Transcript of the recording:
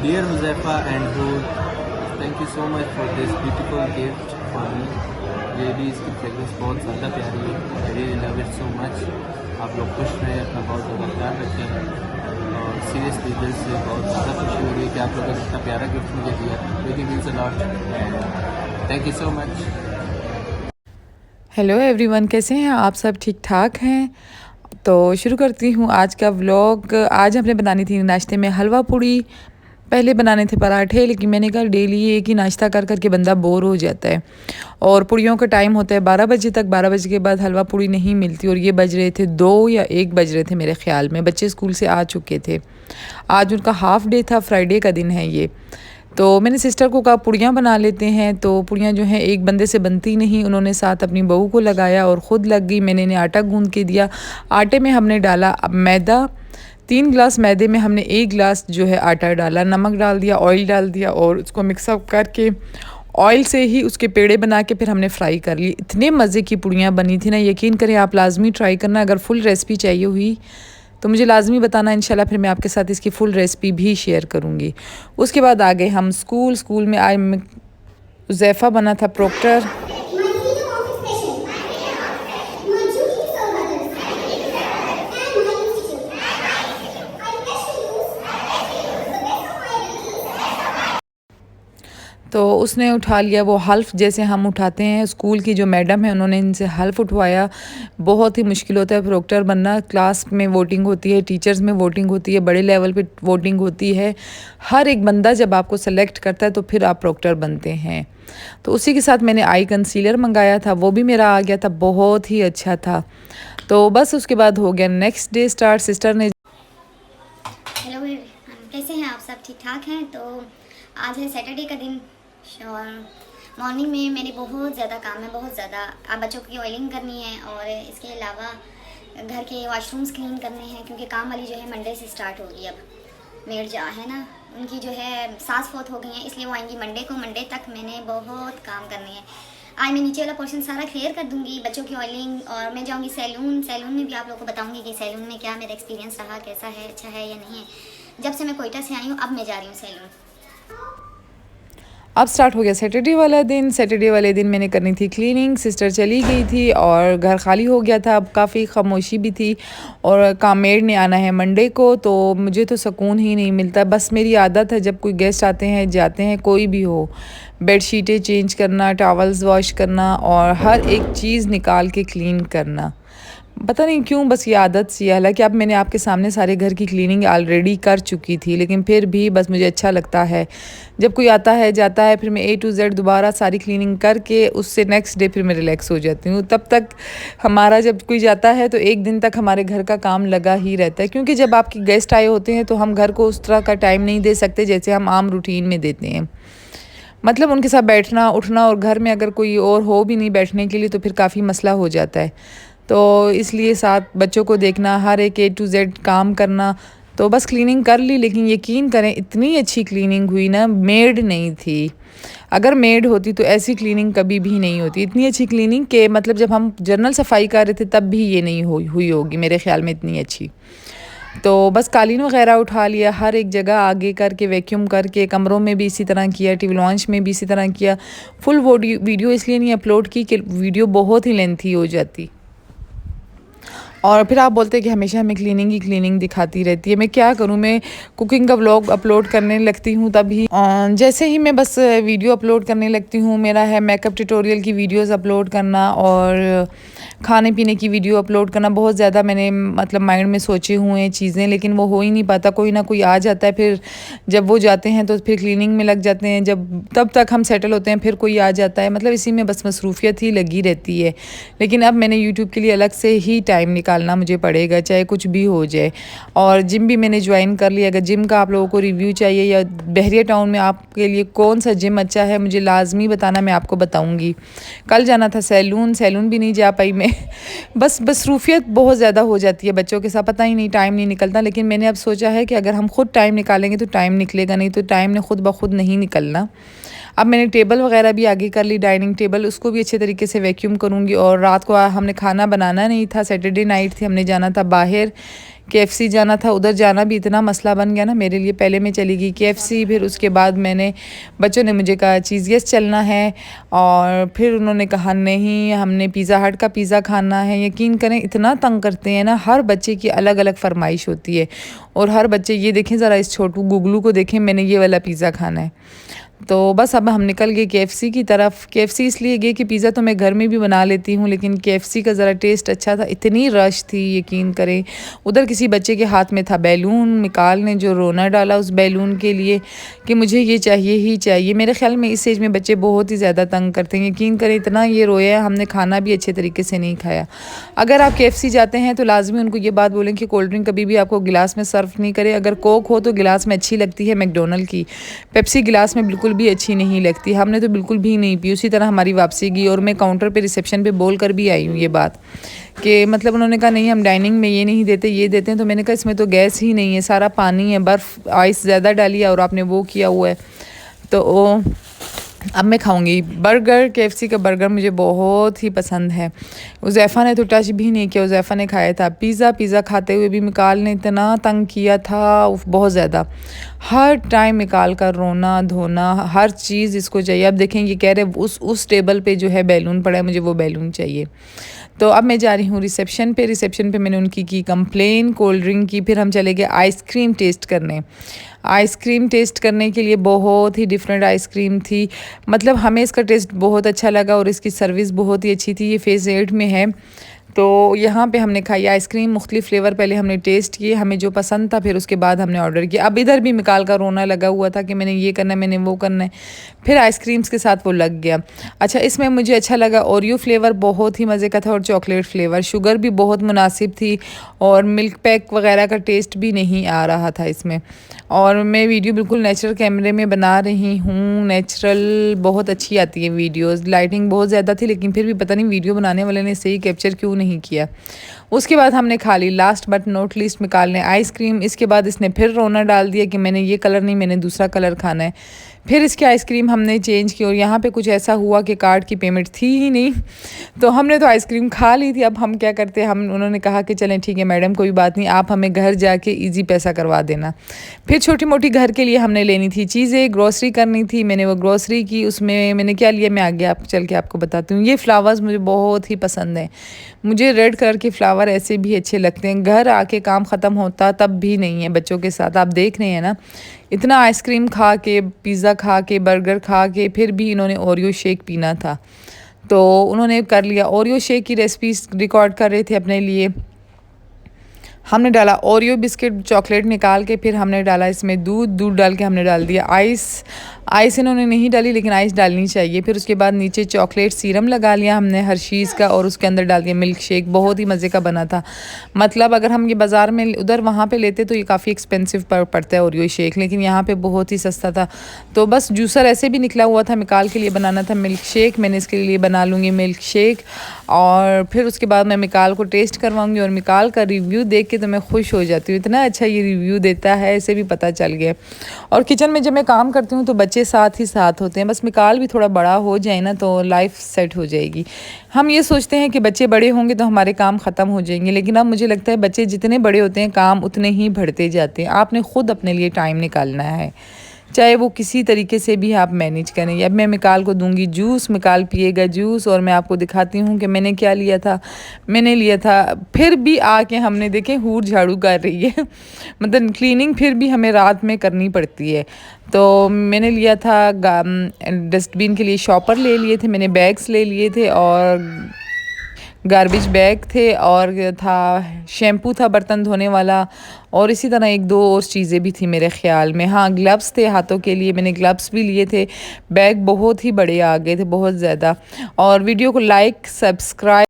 Dear Huzaifa and Hood, thank you so much for this beautiful gift for me. Really इसकी fragrance बहुत ज़्यादा प्यारी है. I really love it so much. आप लोग खुश रहें, अपना बहुत ज़्यादा ख्याल रखें और सीरियसली दिल से बहुत ज़्यादा खुशी हो रही है कि आप लोगों ने इतना प्यारा गिफ्ट मुझे दिया. Really means a lot and thank you so much. Hello everyone, कैसे हैं आप सब? ठीक ठाक हैं? तो शुरू करती हूँ आज का व्लॉग। आज हमने बनानी थी नाश्ते में हलवा पूड़ी, पहले बनाने थे पराठे, लेकिन मैंने कहा डेली एक ही नाश्ता कर कर के बंदा बोर हो जाता है और पूड़ियों का टाइम होता है 12 बजे तक। 12 बजे के बाद हलवा पूड़ी नहीं मिलती और ये बज रहे थे 2 या 1 बज रहे थे मेरे ख्याल में। बच्चे स्कूल से आ चुके थे, आज उनका हाफ़ डे था, फ्राइडे का दिन है ये। तो मैंने सिस्टर को कहा पूड़ियाँ बना लेते हैं, तो पूड़ियाँ जो हैं एक बंदे से बनती नहीं, उन्होंने साथ अपनी बहू को लगाया और ख़ुद लग गई। मैंने इन्हें आटा गूँध के दिया। आटे में हमने डाला मैदा, 3 गिलास मैदे में हमने 1 गिलास जो है आटा डाला, नमक डाल दिया, ऑयल डाल दिया और उसको मिक्सअप करके ऑयल से ही उसके पेड़े बना के फिर हमने फ्राई कर लिए। इतने मज़े की पूड़ियाँ बनी थी ना, यकीन करें आप लाजमी ट्राई करना। अगर फुल रेसिपी चाहिए हुई तो मुझे लाजमी बताना, इंशाल्लाह फिर मैं आपके साथ इसकी फ़ुल रेसिपी भी शेयर करूँगी। उसके बाद आ गए हम स्कूल में आए, हुज़ैफ़ा बना था प्रोक्टर। तो उसने उठा लिया वो हल्फ, जैसे हम उठाते हैं। स्कूल की जो मैडम है उन्होंने इनसे हल्फ उठवाया। बहुत ही मुश्किल होता है प्रोक्टर बनना। क्लास में वोटिंग होती है, टीचर्स में वोटिंग होती है, बड़े लेवल पे वोटिंग होती है। हर एक बंदा जब आपको सेलेक्ट करता है तो फिर आप प्रोक्टर बनते हैं। तो उसी के साथ मैंने आई कंसीलर मंगाया था, वो भी मेरा आ गया था, बहुत ही अच्छा था। तो बस उसके बाद हो गया नेक्स्ट डे स्टार्ट। सिस्टर ने हेलो, कैसे हैं आप सब? ठीक ठाक हैं? तो आज है सैटरडे का दिन और मॉर्निंग में मेरी बहुत ज़्यादा काम है, बहुत ज़्यादा। अब बच्चों की ऑयलिंग करनी है और इसके अलावा घर के वॉशरूम्स क्लीन करने हैं, क्योंकि काम वाली जो है मंडे से स्टार्ट होगी। अब मेड जा है ना, उनकी जो है सास फोत हो गई हैं, इसलिए वो आएंगी मंडे को। मंडे तक मैंने बहुत काम करने हैं। आज मैं नीचे वाला पोर्शन सारा क्लियर कर दूंगी, बच्चों की ऑयलिंग, और मैं जाऊंगी सैलून में भी आप लोगों को बताऊंगी कि सैलून में क्या मेरा एक्सपीरियंस रहा, कैसा है, अच्छा है या नहीं है। जब से मैं कोयटा से आई हूँ अब मैं जा रही हूँ सैलून। अब स्टार्ट हो गया सैटरडे वाला दिन। सैटरडे वाले दिन मैंने करनी थी क्लीनिंग। सिस्टर चली गई थी और घर खाली हो गया था। अब काफ़ी खामोशी भी थी और कामेड ने आना है मंडे को, तो मुझे तो सुकून ही नहीं मिलता। बस मेरी आदत है जब कोई गेस्ट आते हैं जाते हैं, कोई भी हो, बेडशीटें चेंज करना, टॉवल्स वॉश करना और हर एक चीज़ निकाल के क्लीन करना। पता नहीं क्यों बस ये आदत सी है। हालांकि अब मैंने आपके सामने सारे घर की क्लीनिंग ऑलरेडी कर चुकी थी, लेकिन फिर भी बस मुझे अच्छा लगता है जब कोई आता है जाता है, फिर मैं A to Z दोबारा सारी क्लीनिंग करके उससे नेक्स्ट डे फिर मैं रिलैक्स हो जाती हूँ। तब तक हमारा जब कोई जाता है तो एक दिन तक हमारे घर का काम लगा ही रहता है, क्योंकि जब आपके गेस्ट आए होते हैं तो हम घर को उस तरह का टाइम नहीं दे सकते जैसे हम आम रूटीन में देते हैं। मतलब उनके साथ बैठना उठना, और घर में अगर कोई और हो भी नहीं बैठने के लिए तो फिर काफ़ी मसला हो जाता है। तो इसलिए साथ बच्चों को देखना, हर एक A to Z काम करना। तो बस क्लीनिंग कर ली, लेकिन यकीन करें इतनी अच्छी क्लीनिंग हुई ना, मेड नहीं थी। अगर मेड होती तो ऐसी क्लीनिंग कभी भी नहीं होती। इतनी अच्छी क्लीनिंग के मतलब जब हम जनरल सफाई कर रहे थे तब भी ये नहीं हुई होगी मेरे ख्याल में इतनी अच्छी। तो बस कालीन वगैरह उठा लिया, हर एक जगह आगे करके वैक्यूम करके, कमरों में भी इसी तरह किया, टीवी लॉन्च में भी इसी तरह किया। फुल वीडियो इसलिए नहीं अपलोड की कि वीडियो बहुत ही लेंथी हो जाती और फिर आप बोलते हैं कि हमेशा हमें क्लीनिंग ही क्लीनिंग दिखाती रहती है। मैं क्या करूँ, मैं कुकिंग का व्लॉग अपलोड करने लगती हूँ तभी जैसे ही मैं बस वीडियो अपलोड करने लगती हूँ, मेरा है मेकअप ट्यूटोरियल की वीडियोस अपलोड करना और खाने पीने की वीडियो अपलोड करना। बहुत ज़्यादा मैंने मतलब माइंड में सोचे हुए हैं चीज़ें, लेकिन वो हो ही नहीं पाता। कोई ना कोई आ जाता है, फिर जब वो जाते हैं तो फिर क्लीनिंग में लग जाते हैं, जब तब तक हम सेटल होते हैं फिर कोई आ जाता है। मतलब इसी में बस मसरूफियत ही लगी रहती है। लेकिन अब मैंने यूट्यूब के लिए अलग से ही टाइम निकालना मुझे पड़ेगा, चाहे कुछ भी हो जाए। और जिम भी मैंने ज्वाइन कर लिया। अगर जिम का आप लोगों को रिव्यू चाहिए या बहरिया टाउन में आपके लिए कौन सा जिम अच्छा है, मुझे लाजमी बताना, मैं आपको बताऊंगी। कल जाना था सैलून भी नहीं जा पाई मैं। बस मसरूफियत बहुत ज़्यादा हो जाती है बच्चों के साथ, पता ही नहीं टाइम नहीं निकलता। लेकिन मैंने अब सोचा है कि अगर हम खुद टाइम निकालेंगे तो टाइम निकलेगा, नहीं तो टाइम ने खुद ब खुद नहीं निकलना। अब मैंने टेबल वगैरह भी आगे कर ली, डाइनिंग टेबल, उसको भी अच्छे तरीके से वैक्यूम करूँगी। और रात को हमने खाना बनाना नहीं था, सैटरडे नाइट थी, हमने जाना था बाहर KFC जाना था, उधर जाना भी इतना मसला बन गया ना मेरे लिए। पहले मैं चली गई KFC, फिर उसके बाद बच्चों ने मुझे कहा चीज़ येस चलना है, और फिर उन्होंने कहा नहीं हमने पिज़्ज़ा हट का पिज़्ज़ा खाना है। यकीन करें इतना तंग करते हैं ना, हर बच्चे की अलग अलग फरमाइश होती है, और हर बच्चे ये देखें ज़रा इस छोटू गुगलू को देखें, मैंने ये वाला पिज़्ज़ा खाना है। तो बस अब हम निकल गए KFC की तरफ। KFC इसलिए गए कि पिज़्ज़ा तो मैं घर में भी बना लेती हूँ, लेकिन KFC का ज़रा टेस्ट अच्छा था। इतनी रश थी यकीन करें। उधर किसी बच्चे के हाथ में था बैलून, मिकाल ने जो रोना डाला उस बैलून के लिए कि मुझे ये चाहिए ही चाहिए। मेरे ख्याल में इस एज में बच्चे बहुत ही ज़्यादा तंग करते हैं। यकीन करें इतना ये रोया, हमने खाना भी अच्छे तरीके से नहीं खाया। अगर आप KFC जाते हैं तो लाजमी उनको ये बात बोलें कि कोल्ड ड्रिंक कभी भी आपको गिलास में सर्व नहीं करे। अगर कोक हो तो गिलास में अच्छी लगती है मैकडोनल्ड की, पेप्सी गिलास में बिल्कुल भी अच्छी नहीं लगती। हमने तो बिल्कुल भी नहीं पी। उसी तरह हमारी वापसी गई, और मैं काउंटर पे रिसेप्शन पे बोल कर भी आई हूँ ये बात कि मतलब उन्होंने कहा नहीं हम डाइनिंग में ये नहीं देते, ये देते हैं। तो मैंने कहा इसमें तो गैस ही नहीं है, सारा पानी है, बर्फ़ आइस ज़्यादा डाली है और आपने वो किया हुआ है। तो अब मैं खाऊंगी बर्गर। KFC का बर्गर मुझे बहुत ही पसंद है। उज़ैफ़ा ने तो टच भी नहीं किया, उज़ैफ़ा ने खाया था। पिज़्ज़ा खाते हुए भी मिकाल ने इतना तंग किया था, बहुत ज़्यादा। हर टाइम मिकाल का रोना धोना, हर चीज़ इसको चाहिए। अब देखें ये कह रहे उस टेबल पे जो है बैलून पड़ा है, मुझे वो बैलून चाहिए। तो अब मैं जा रही हूँ रिसेप्शन पे मैंने उनकी की कंप्लेन कोल्ड ड्रिंक की। फिर हम चले गए आइसक्रीम टेस्ट करने। आइसक्रीम टेस्ट करने के लिए बहुत ही डिफरेंट आइसक्रीम थी, मतलब हमें इसका टेस्ट बहुत अच्छा लगा और इसकी सर्विस बहुत ही अच्छी थी। ये फेज़ 8 में है, तो यहाँ पे हमने खाई आइसक्रीम, मुख्तलिफ फ्लेवर पहले हमने टेस्ट किए, हमें जो पसंद था फिर उसके बाद हमने ऑर्डर किया। अब इधर भी मिकाल का रोना लगा हुआ था कि मैंने ये करना है, मैंने वो करना है। फिर आइसक्रीम्स के साथ वो लग गया। अच्छा, इसमें मुझे अच्छा लगा ओरियो फ्लेवर बहुत ही मज़े का था, और चॉकलेट फ्लेवर। शुगर भी बहुत मुनासिब थी, और मिल्क पैक वगैरह का टेस्ट भी नहीं आ रहा था इसमें। और मैं वीडियो बिल्कुल नेचुरल कैमरे में बना रही हूँ, नेचुरल बहुत अच्छी आती है वीडियोज़। लाइटिंग बहुत ज़्यादा थी, लेकिन फिर भी पता नहीं वीडियो बनाने वाले ने सही कैप्चर क्यों नहीं किया। उसके बाद हमने खा ली, लास्ट बट नॉट लीस्ट मिकाल ने आइसक्रीम। इसके बाद इसने फिर रोना डाल दिया कि मैंने ये कलर नहीं, मैंने दूसरा कलर खाना है। फिर इसकी आइसक्रीम हमने चेंज की, और यहाँ पे कुछ ऐसा हुआ कि कार्ड की पेमेंट थी ही नहीं, तो हमने तो आइसक्रीम खा ली थी। अब हम क्या करते हैं, उन्होंने कहा कि चलें ठीक है मैडम कोई बात नहीं, आप हमें घर जाके इजी पैसा करवा देना। फिर छोटी मोटी घर के लिए हमने लेनी थी चीज़ें, ग्रोसरी करनी थी, मैंने वो ग्रोसरी की। उसमें मैंने क्या लिया मैं आगे चल के आपको बताती हूँ। ये फ्लावर्स मुझे बहुत ही पसंद हैं, मुझे रेड कलर के फ्लावर ऐसे भी अच्छे लगते हैं। घर आके काम ख़त्म होता तब भी नहीं है बच्चों के साथ, आप देख रहे हैं ना, इतना आइसक्रीम खा के, पिज़्ज़ा खा के, बर्गर खा के, फिर भी इन्होंने ओरियो शेक पीना था, तो उन्होंने कर लिया। ओरियो शेक की रेसिपी रिकॉर्ड कर रहे थे अपने लिए। हमने डाला ओरियो बिस्किट, चॉकलेट निकाल के, फिर हमने डाला इसमें दूध डाल के हमने डाल दिया आइस इन्होंने नहीं डाली, लेकिन आइस डालनी चाहिए। फिर उसके बाद नीचे चॉकलेट सीरम लगा लिया हमने हर्शीज़ का, और उसके अंदर डाल दिया मिल्क शेक। बहुत ही मज़े का बना था, मतलब अगर हम ये बाज़ार में उधर वहाँ पे लेते तो ये काफ़ी एक्सपेंसिव पड़ता है ओरियो शेक, लेकिन यहाँ पे बहुत ही सस्ता था। तो बस जूसर ऐसे भी निकला हुआ था, मिकाल के लिए बनाना था मिल्क शेक, मैंने इसके लिए बना लूँगी मिल्क शेक। और फिर उसके बाद मैं मिकाल को टेस्ट करवाऊँगी, और मिकाल का रिव्यू देख के तो मैं खुश हो जाती हूँ, इतना अच्छा ये रिव्यू देता है, ऐसे भी पता चल गया। और किचन में जब मैं काम करती हूँ तो बच्चे साथ ही साथ होते हैं, बस मिकाल भी थोड़ा बड़ा हो जाए ना तो लाइफ सेट हो जाएगी। हम ये सोचते हैं कि बच्चे बड़े होंगे तो हमारे काम ख़त्म हो जाएंगे, लेकिन अब मुझे लगता है बच्चे जितने बड़े होते हैं काम उतने ही बढ़ते जाते हैं। आपने ख़ुद अपने लिए टाइम निकालना है, चाहे वो किसी तरीके से भी आप मैनेज करें। अब मैं मिकाल को दूंगी जूस, मिकाल पिएगा जूस, और मैं आपको दिखाती हूँ कि मैंने क्या लिया था। मैंने लिया था, फिर भी आके हमने देखें हूर झाड़ू कर रही है मतलब क्लीनिंग फिर भी हमें रात में करनी पड़ती है। तो मैंने लिया था डस्टबिन के लिए शॉपर ले लिए थे, मैंने बैग्स ले लिए थे, और गार्बेज बैग थे, और था शैम्पू था बर्तन धोने वाला, और इसी तरह एक दो और चीज़ें भी थी मेरे ख्याल में। हाँ, ग्लव्स थे हाथों के लिए, मैंने ग्लव्स भी लिए थे। बैग बहुत ही बड़े आ गए थे, बहुत ज़्यादा। और वीडियो को लाइक, सब्सक्राइब